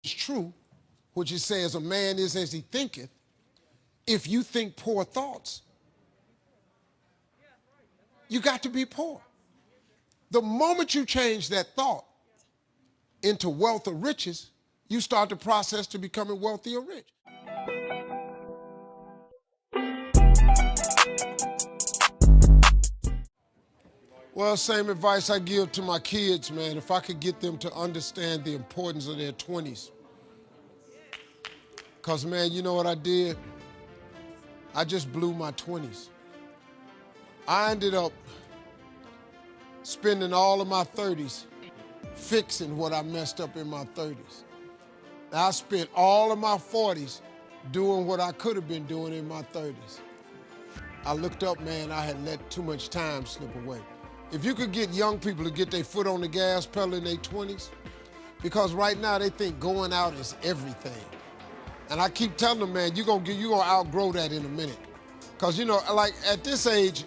is true, which it says a man is as he thinketh, if you think poor thoughts, you got to be poor. The moment you change that thought into wealth or riches, you start the process to becoming wealthy or rich. Well, same advice I give to my kids, man. If I could get them to understand the importance of their 20s. Because, man, you know what I did? I just blew my 20s. I ended up spending all of my 30s fixing what I messed up in my 30s. I spent all of my 40s doing what I could have been doing in my 30s. I looked up, man, I had let too much time slip away. If you could get young people to get their foot on the gas pedal in their 20s, because right now they think going out is everything. And I keep telling them, man, you're gonna outgrow that in a minute. Because, you know, like at this age,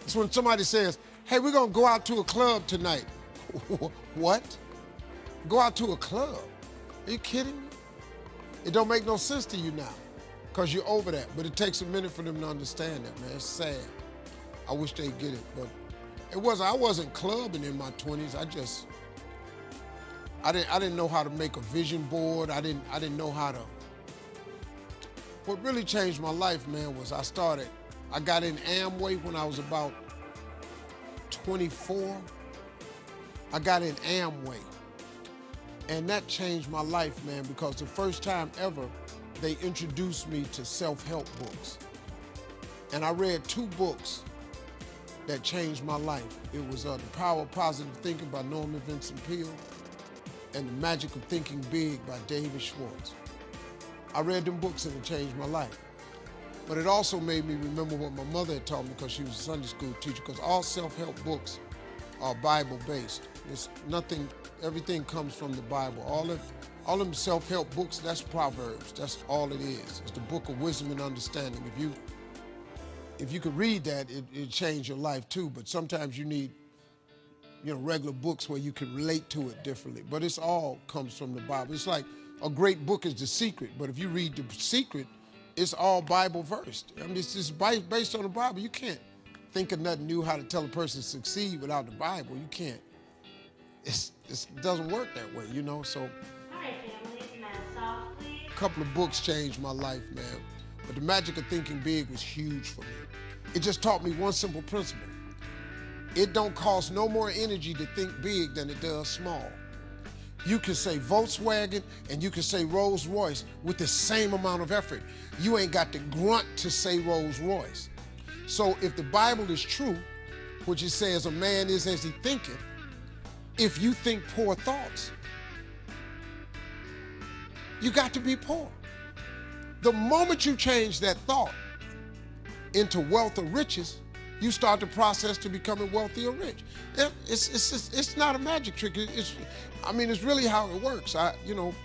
it's when somebody says, hey, we're gonna go out to a club tonight. What? Go out to a club? Are you kidding me? It don't make no sense to you now, because you're over that. But it takes a minute for them to understand that, man. It's sad. I wish they'd get it, but I wasn't clubbing in my 20s. I didn't know how to make a vision board. I didn't know how to. What really changed my life, man, was I got in Amway when I was about 24. I got in Amway. And that changed my life, man, because the first time ever, they introduced me to self-help books. And I read 2 books that changed my life. It was The Power of Positive Thinking by Norman Vincent Peale and The Magic of Thinking Big by David Schwartz. I read them books and it changed my life. But it also made me remember what my mother had taught me, because she was a Sunday school teacher, because all self-help books are Bible-based. It's nothing, everything comes from the Bible. All them self-help books, that's Proverbs. That's all it is. It's the book of wisdom and understanding. If you could read that, it'd change your life too, but sometimes you need, regular books where you can relate to it differently. But it's all comes from the Bible. It's like a great book is The Secret, but if you read The Secret, it's all Bible versed. I mean, it's just based on the Bible. You can't think of nothing new how to tell a person to succeed without the Bible. You can't. It doesn't work that way, so. Hi, family. Please. A couple of books changed my life, man. But The Magic of Thinking Big was huge for me. It just taught me one simple principle. It don't cost no more energy to think big than it does small. You can say Volkswagen and you can say Rolls Royce with the same amount of effort. You ain't got to grunt to say Rolls Royce. So if the Bible is true, which it says a man is as he thinketh, if you think poor thoughts, you got to be poor. The moment you change that thought into wealth or riches, you start the process to becoming wealthy or rich. It's not a magic trick. It's really how it works.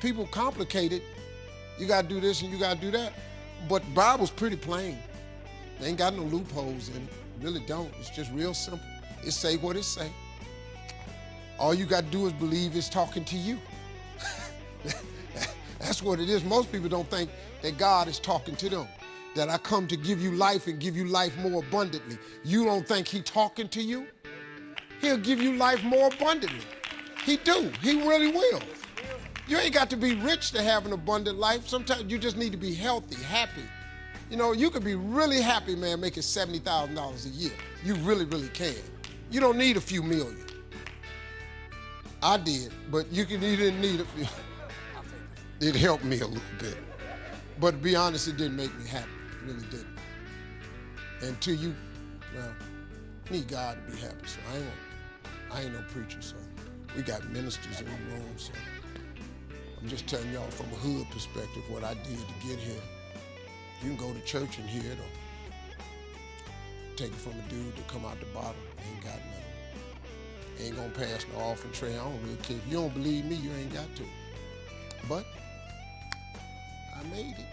People complicate it. You got to do this and you got to do that. But the Bible's pretty plain. They ain't got no loopholes in it. Really don't. It's just real simple. It say what it say. All you got to do is believe it's talking to you. That's what it is. Most people don't think that God is talking to them, that I come to give you life and give you life more abundantly. You don't think He talking to you? He'll give you life more abundantly. He do. He really will. You ain't got to be rich to have an abundant life. Sometimes you just need to be healthy, happy. You could be really happy, man, making $70,000 a year. You really, really can. You don't need a few million. I did, but you didn't need a few. It helped me a little bit. But to be honest, it didn't make me happy. It really didn't. Until you need God to be happy. So I ain't no preacher, so we got ministers in the room, so I'm just telling y'all from a hood perspective what I did to get here. You can go to church and hear it, or take it from a dude to come out the bottom. Ain't got nothing. Ain't gonna pass no offering tray. I don't really care. If you don't believe me, you ain't got to. But I made it.